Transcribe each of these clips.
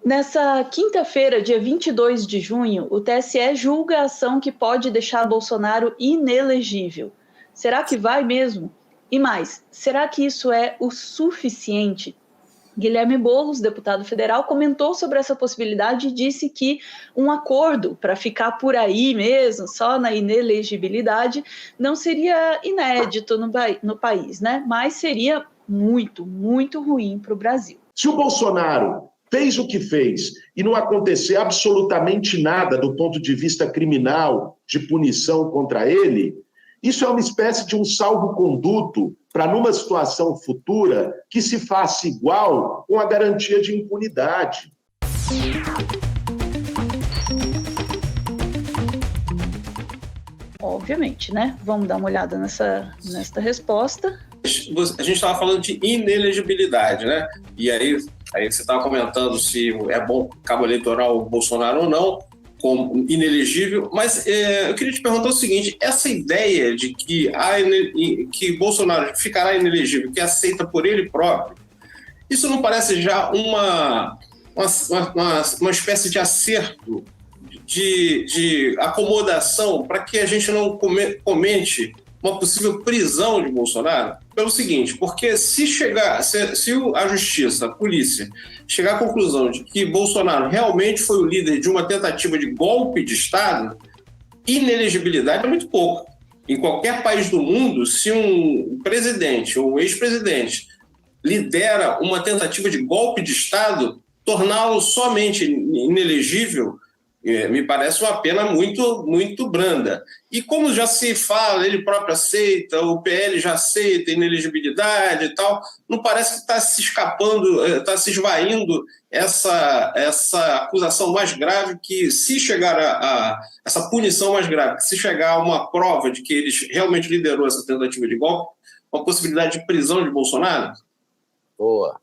Nessa quinta-feira, dia 22 de junho, o TSE julga a ação que pode deixar Bolsonaro inelegível. Será que vai mesmo? E mais, será que isso é o suficiente? Guilherme Boulos, deputado federal, comentou sobre essa possibilidade e disse que um acordo para ficar por aí mesmo, só na inelegibilidade, não seria inédito no país, né? Mas seria muito, muito ruim para o Brasil. Se o Bolsonaro fez o que fez e não acontecer absolutamente nada do ponto de vista criminal, de punição contra ele, isso é uma espécie de um salvo-conduto para, numa situação futura, que se faça igual com a garantia de impunidade. Obviamente, né? Vamos dar uma olhada nesta resposta. A gente estava falando de inelegibilidade, né? E aí você estava comentando se é bom cabo eleitoral o Bolsonaro ou não, como inelegível, mas eu queria te perguntar o seguinte: essa ideia de que Bolsonaro ficará inelegível, que é aceita por ele próprio, isso não parece já uma espécie de acerto, de acomodação para que a gente não comente uma possível prisão de Bolsonaro? Pelo seguinte, porque se a justiça, a polícia, chegar à conclusão de que Bolsonaro realmente foi o líder de uma tentativa de golpe de Estado, inelegibilidade é muito pouco. Em qualquer país do mundo, se um presidente ou um ex-presidente lidera uma tentativa de golpe de Estado, torná-lo somente inelegível me parece uma pena muito, muito branda. E como já se fala, ele próprio aceita, o PL já aceita inelegibilidade e tal, não parece que está se escapando, está se esvaindo essa acusação mais grave, que se chegar essa punição mais grave, que se chegar a uma prova de que ele realmente liderou essa tentativa de golpe, uma possibilidade de prisão de Bolsonaro? Boa.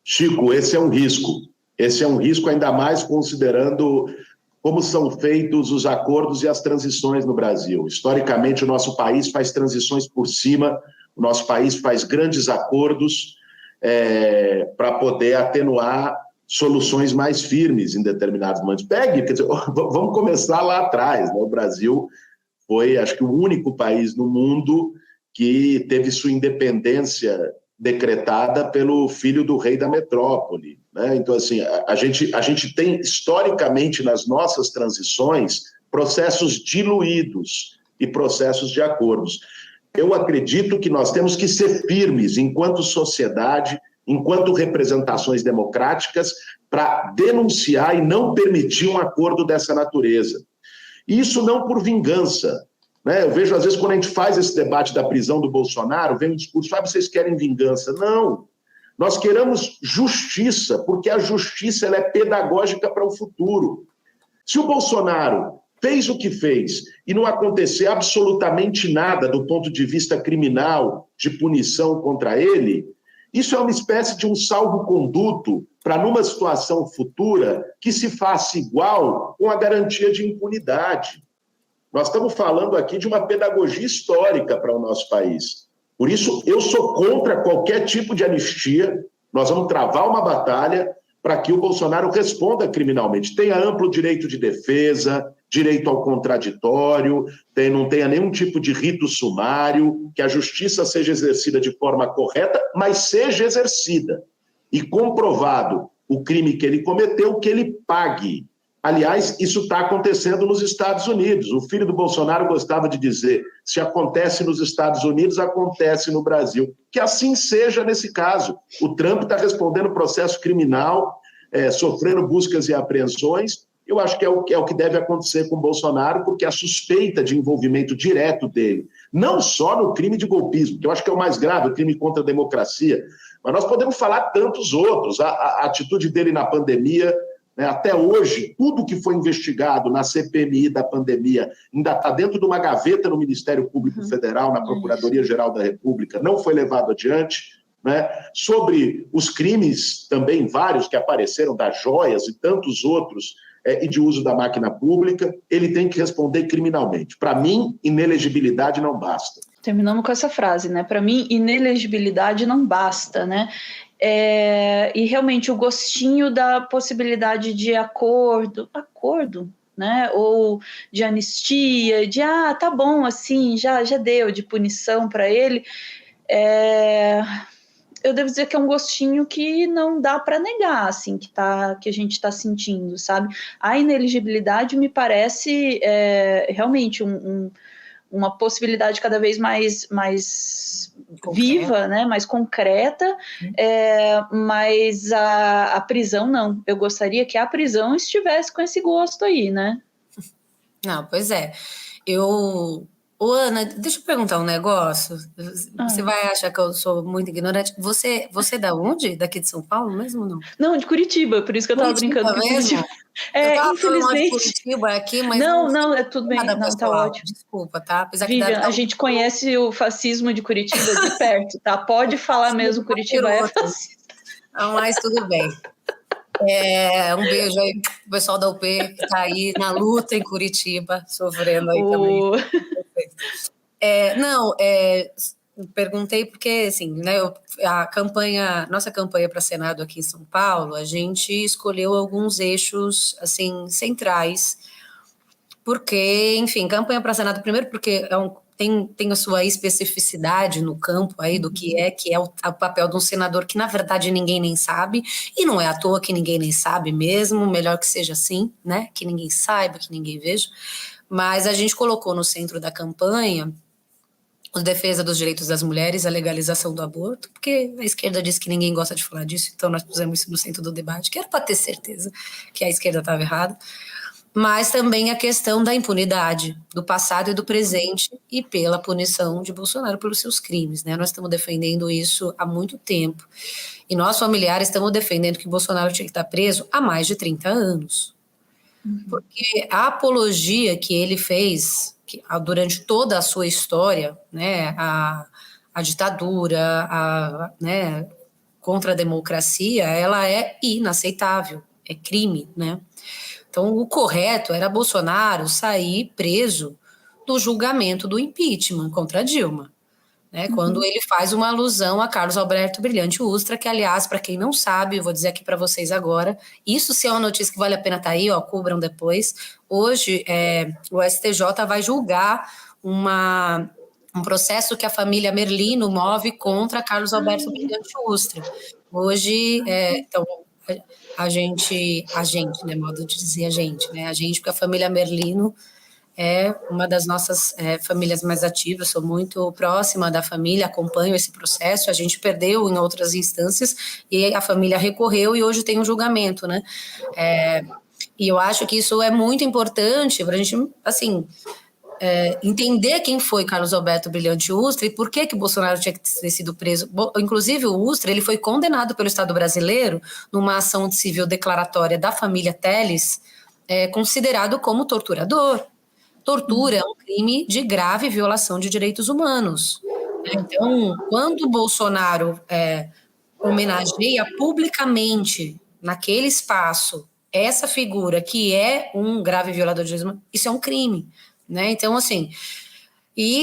Chico, esse é um risco. Esse é um risco ainda mais considerando como são feitos os acordos e as transições no Brasil. Historicamente, o nosso país faz transições por cima, o nosso país faz grandes acordos para poder atenuar soluções mais firmes em determinados momentos. Quer dizer, vamos começar lá atrás, né? O Brasil foi, acho que, o único país no mundo que teve sua independência decretada pelo filho do rei da metrópole, né? Então, assim, a gente tem, historicamente, nas nossas transições, processos diluídos e processos de acordos. Eu acredito que nós temos que ser firmes, enquanto sociedade, enquanto representações democráticas, para denunciar e não permitir um acordo dessa natureza. Isso não por vingança. Eu vejo, às vezes, quando a gente faz esse debate da prisão do Bolsonaro, vem um discurso: vocês querem vingança. Não, nós queremos justiça, porque a justiça ela é pedagógica para o futuro. Se o Bolsonaro fez o que fez e não acontecer absolutamente nada do ponto de vista criminal, de punição contra ele, isso é uma espécie de um salvo-conduto para, numa situação futura, que se faça igual com a garantia de impunidade. Nós estamos falando aqui de uma pedagogia histórica para o nosso país. Por isso, eu sou contra qualquer tipo de anistia. Nós vamos travar uma batalha para que o Bolsonaro responda criminalmente. Tenha amplo direito de defesa, direito ao contraditório, não tenha nenhum tipo de rito sumário, que a justiça seja exercida de forma correta, mas seja exercida. E comprovado o crime que ele cometeu, que ele pague. Aliás, isso está acontecendo nos Estados Unidos. O filho do Bolsonaro gostava de dizer: se acontece nos Estados Unidos, acontece no Brasil. Que assim seja nesse caso. O Trump está respondendo processo criminal, sofrendo buscas e apreensões. Eu acho que é o que deve acontecer com o Bolsonaro, porque a suspeita de envolvimento direto dele, não só no crime de golpismo, que eu acho que é o mais grave, o crime contra a democracia, mas nós podemos falar tantos outros. A atitude dele na pandemia, até hoje, tudo que foi investigado na CPMI da pandemia ainda está dentro de uma gaveta no Ministério Público Federal, na Procuradoria-Geral da República, não foi levado adiante. Sobre os crimes também vários que apareceram, das joias e tantos outros, e de uso da máquina pública, ele tem que responder criminalmente. Para mim, inelegibilidade não basta. Terminamos com essa frase, né? Para mim, inelegibilidade não basta, né? E realmente o gostinho da possibilidade de acordo, né? Ou de anistia, de tá bom, assim, já deu de punição para ele. Eu devo dizer que é um gostinho que não dá para negar, assim, que a gente está sentindo, sabe? A ineligibilidade me parece realmente uma possibilidade cada vez mais viva, né? Mais concreta, mas a prisão não. Eu gostaria que a prisão estivesse com esse gosto aí, né? Não, pois é. Ô, Ana, deixa eu perguntar um negócio. Você vai achar que eu sou muito ignorante. Você é da onde? Daqui de São Paulo mesmo ou não? Não, de Curitiba, por isso que eu tava brincando com Curitiba. Eu tava infelizmente. falando de Curitiba aqui, mas não, é tudo bem, não, tá ótimo. Desculpa, tá? Apesar Vivian, a gente conhece o fascismo de Curitiba de perto, tá? Pode falar mesmo, Curitiba é fascista. Mas tudo bem. Um beijo aí pro pessoal da UP que tá aí na luta em Curitiba, sofrendo aí também. Perguntei porque, assim, né, nossa campanha para Senado aqui em São Paulo, a gente escolheu alguns eixos, assim, centrais, porque, enfim, campanha para Senado, primeiro porque tem a sua especificidade no campo aí do que é o papel de um senador que, na verdade, ninguém nem sabe, e não é à toa que ninguém nem sabe mesmo, melhor que seja assim, né, que ninguém saiba, que ninguém veja, mas a gente colocou no centro da campanha a defesa dos direitos das mulheres, a legalização do aborto, porque a esquerda disse que ninguém gosta de falar disso, então nós pusemos isso no centro do debate, que era para ter certeza que a esquerda estava errada, mas também a questão da impunidade do passado e do presente e pela punição de Bolsonaro pelos seus crimes, né? Nós estamos defendendo isso há muito tempo e nós familiares estamos defendendo que Bolsonaro tinha que estar preso há mais de 30 anos, porque a apologia que ele fez durante toda a sua história, né, a ditadura, né, contra a democracia, ela é inaceitável, é crime, né? Então, o correto era Bolsonaro sair preso do julgamento do impeachment contra Dilma, né? Quando ele faz uma alusão a Carlos Alberto Brilhante Ustra, que, aliás, para quem não sabe, eu vou dizer aqui para vocês agora, isso se é uma notícia que vale a pena estar aí, cubram depois. Hoje, o STJ vai julgar um processo que a família Merlino move contra Carlos Alberto Brilhante Ustra. Hoje, então, a gente, né, modo de dizer a gente, porque a família Merlino é uma das nossas famílias mais ativas, sou muito próxima da família, acompanho esse processo, a gente perdeu em outras instâncias e a família recorreu e hoje tem um julgamento, né? E eu acho que isso é muito importante para a gente, assim, entender quem foi Carlos Alberto Brilhante Ustra e por que Bolsonaro tinha que ter sido preso. Inclusive, o Ustra ele foi condenado pelo Estado brasileiro numa ação civil declaratória da família Telles, considerado como torturador. Tortura é um crime de grave violação de direitos humanos. Então, quando o Bolsonaro homenageia publicamente, naquele espaço, essa figura que é um grave violador de direitos humanos, isso é um crime, né? Então, assim,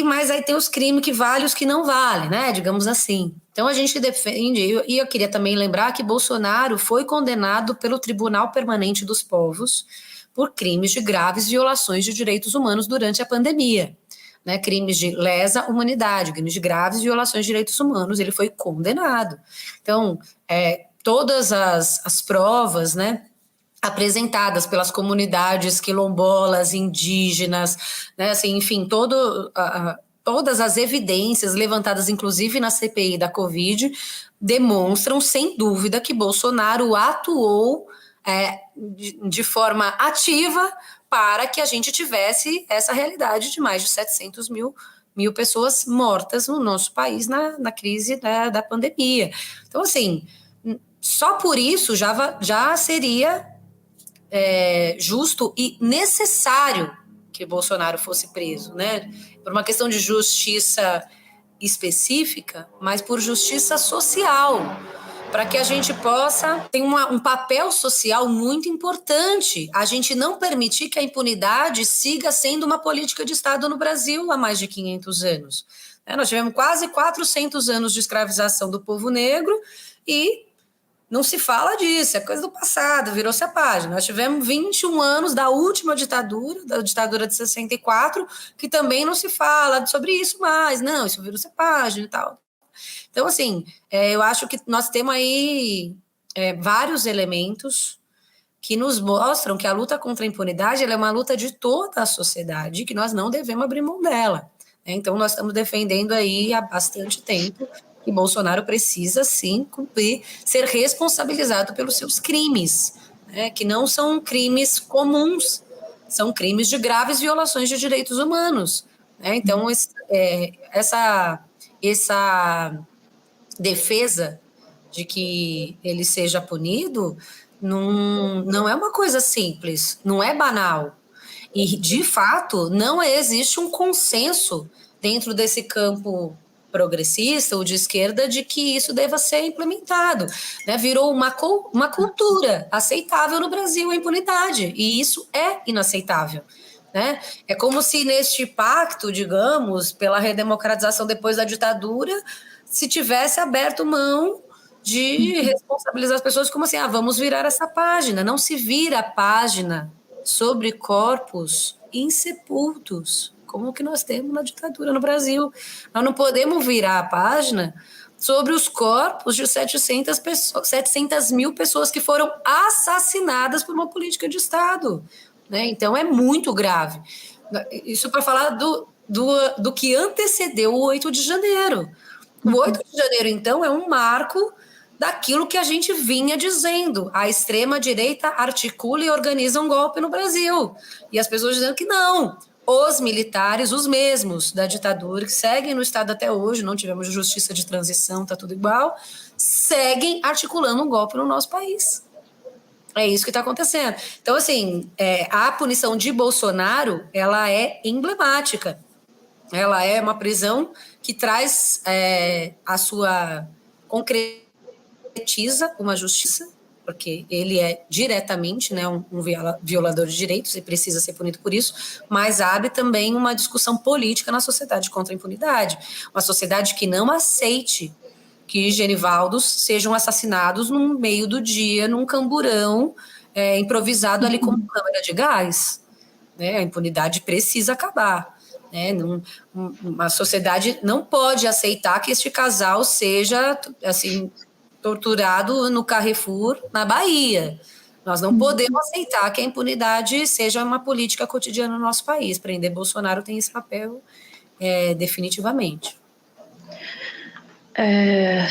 mas aí tem os crimes que valem e os que não valem, né? Digamos assim. Então, a gente defende, e eu queria também lembrar que Bolsonaro foi condenado pelo Tribunal Permanente dos Povos por crimes de graves violações de direitos humanos durante a pandemia, né? Crimes de lesa humanidade, crimes de graves violações de direitos humanos, ele foi condenado. Então, todas as provas, né, apresentadas pelas comunidades quilombolas, indígenas, né, assim, enfim, todas as evidências levantadas, inclusive na CPI da Covid, demonstram, sem dúvida, que Bolsonaro atuou de forma ativa para que a gente tivesse essa realidade de mais de 700 mil pessoas mortas no nosso país na crise da pandemia. Então, assim, só por isso já seria justo e necessário que Bolsonaro fosse preso, né? Por uma questão de justiça específica, mas por justiça social, para que a gente possa ter um papel social muito importante. A gente não permitir que a impunidade siga sendo uma política de Estado no Brasil há mais de 500 anos. Nós tivemos quase 400 anos de escravização do povo negro e não se fala disso, é coisa do passado, virou-se a página. Nós tivemos 21 anos da última ditadura, da ditadura de 64, que também não se fala sobre isso mais. Não, isso virou-se a página e tal. Então, assim, eu acho que nós temos aí vários elementos que nos mostram que a luta contra a impunidade ela é uma luta de toda a sociedade, que nós não devemos abrir mão dela. Então, nós estamos defendendo aí há bastante tempo que Bolsonaro precisa, sim, cumprir, ser responsabilizado pelos seus crimes, né, que não são crimes comuns, são crimes de graves violações de direitos humanos. Né? Então, essa defesa de que ele seja punido não é uma coisa simples, não é banal. E, de fato, não existe um consenso dentro desse campo progressista ou de esquerda de que isso deva ser implementado. Né? Virou uma cultura aceitável no Brasil a impunidade, e isso é inaceitável. Né? É como se neste pacto, digamos, pela redemocratização depois da ditadura, se tivesse aberto mão de responsabilizar as pessoas como assim, vamos virar essa página. Não se vira a página sobre corpos insepultos, como o que nós temos na ditadura no Brasil. Nós não podemos virar a página sobre os corpos de 700 mil pessoas que foram assassinadas por uma política de Estado. Né? Então, é muito grave. Isso para falar do que antecedeu o 8 de janeiro. O 8 de janeiro, então, é um marco daquilo que a gente vinha dizendo. A extrema-direita articula e organiza um golpe no Brasil. E as pessoas dizendo que não. Os militares, os mesmos da ditadura, que seguem no Estado até hoje, não tivemos justiça de transição, está tudo igual, seguem articulando um golpe no nosso país. É isso que está acontecendo. Então, assim, a punição de Bolsonaro, ela é emblemática. Ela é uma prisão que traz a sua... concretiza uma justiça, porque ele é diretamente, né, um violador de direitos e precisa ser punido por isso, mas abre também uma discussão política na sociedade contra a impunidade. Uma sociedade que não aceite que genivaldos sejam assassinados no meio do dia, num camburão improvisado ali como câmara de gás. Né? A impunidade precisa acabar. Né? Uma sociedade não pode aceitar que este casal seja assim, torturado no Carrefour, na Bahia. Nós não podemos aceitar que a impunidade seja uma política cotidiana no nosso país. Prender Bolsonaro tem esse papel definitivamente.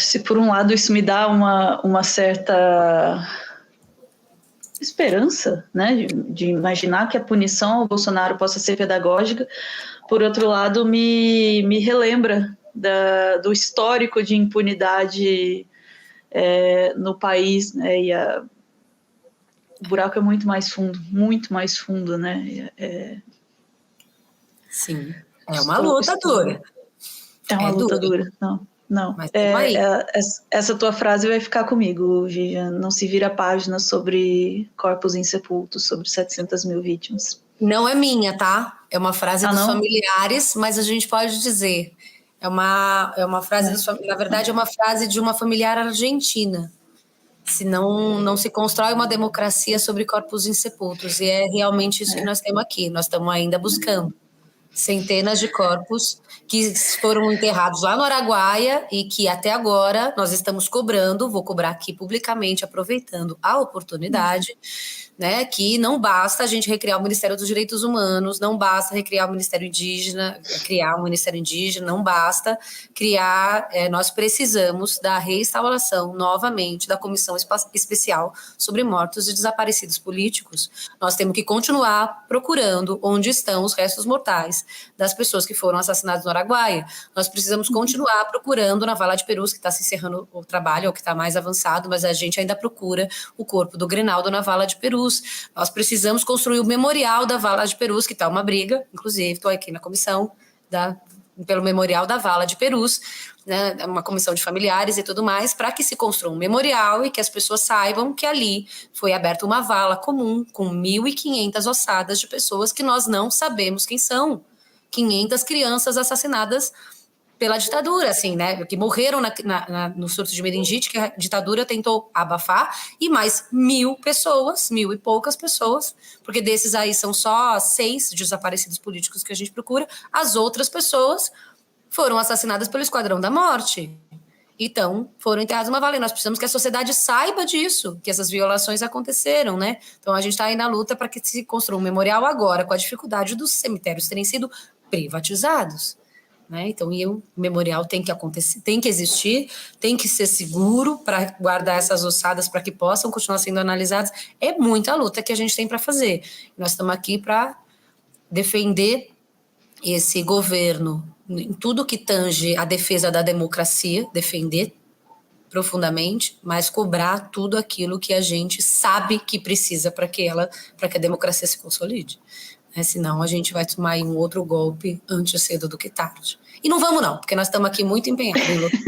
Se por um lado isso me dá uma certa esperança, né, de imaginar que a punição ao Bolsonaro possa ser pedagógica, por outro lado me relembra do histórico de impunidade no país, né, e o buraco é muito mais fundo, né? Sim, é uma luta dura. É uma luta dura, não. Essa tua frase vai ficar comigo, Vivian. Não se vira a página sobre corpos insepultos, sobre 700 mil vítimas. Não é minha, tá? É uma frase dos familiares, mas a gente pode dizer. É uma frase dos familiares. Na verdade, é uma frase de uma familiar argentina. Se não se constrói uma democracia sobre corpos insepultos. E é realmente isso que nós temos aqui. Nós estamos ainda buscando centenas de corpos que foram enterrados lá no Araguaia e que até agora nós estamos cobrando, vou cobrar aqui publicamente, aproveitando a oportunidade, né, que não basta a gente recriar o Ministério dos Direitos Humanos, não basta recriar o Ministério Indígena, criar um Ministério Indígena, não basta criar, nós precisamos da reinstauração novamente da Comissão Especial sobre Mortos e Desaparecidos Políticos. Nós temos que continuar procurando onde estão os restos mortais das pessoas que foram assassinadas no Araguaia. Nós precisamos continuar procurando na Vala de Perus, que está se encerrando o trabalho, ou que está mais avançado, mas a gente ainda procura o corpo do Grinaldo na Vala de Perus. Nós precisamos construir o memorial da Vala de Perus, que está uma briga, inclusive estou aqui na comissão pelo memorial da Vala de Perus, né, uma comissão de familiares e tudo mais, para que se construa um memorial e que as pessoas saibam que ali foi aberta uma vala comum com 1.500 ossadas de pessoas que nós não sabemos quem são. 500 crianças assassinadas pela ditadura, assim, né? Que morreram no surto de meningite, que a ditadura tentou abafar, e mais 1.000 pessoas, 1.000 e poucas pessoas, porque desses aí são só 6 desaparecidos políticos que a gente procura, as outras pessoas foram assassinadas pelo Esquadrão da Morte. Então, foram enterrados uma vala. Nós precisamos que a sociedade saiba disso, que essas violações aconteceram, né? Então, a gente está aí na luta para que se construa um memorial agora, com a dificuldade dos cemitérios terem sido privatizados, né? Então, o memorial tem que acontecer, tem que existir, tem que ser seguro para guardar essas ossadas para que possam continuar sendo analisadas. É muita luta que a gente tem para fazer. Nós estamos aqui para defender esse governo em tudo que tange a defesa da democracia, defender profundamente, mas cobrar tudo aquilo que a gente sabe que precisa para que a democracia se consolide. Senão a gente vai tomar aí um outro golpe antes cedo do que tarde. E não vamos não, porque nós estamos aqui muito empenhados em lutar.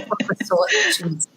Uma pessoa otimista.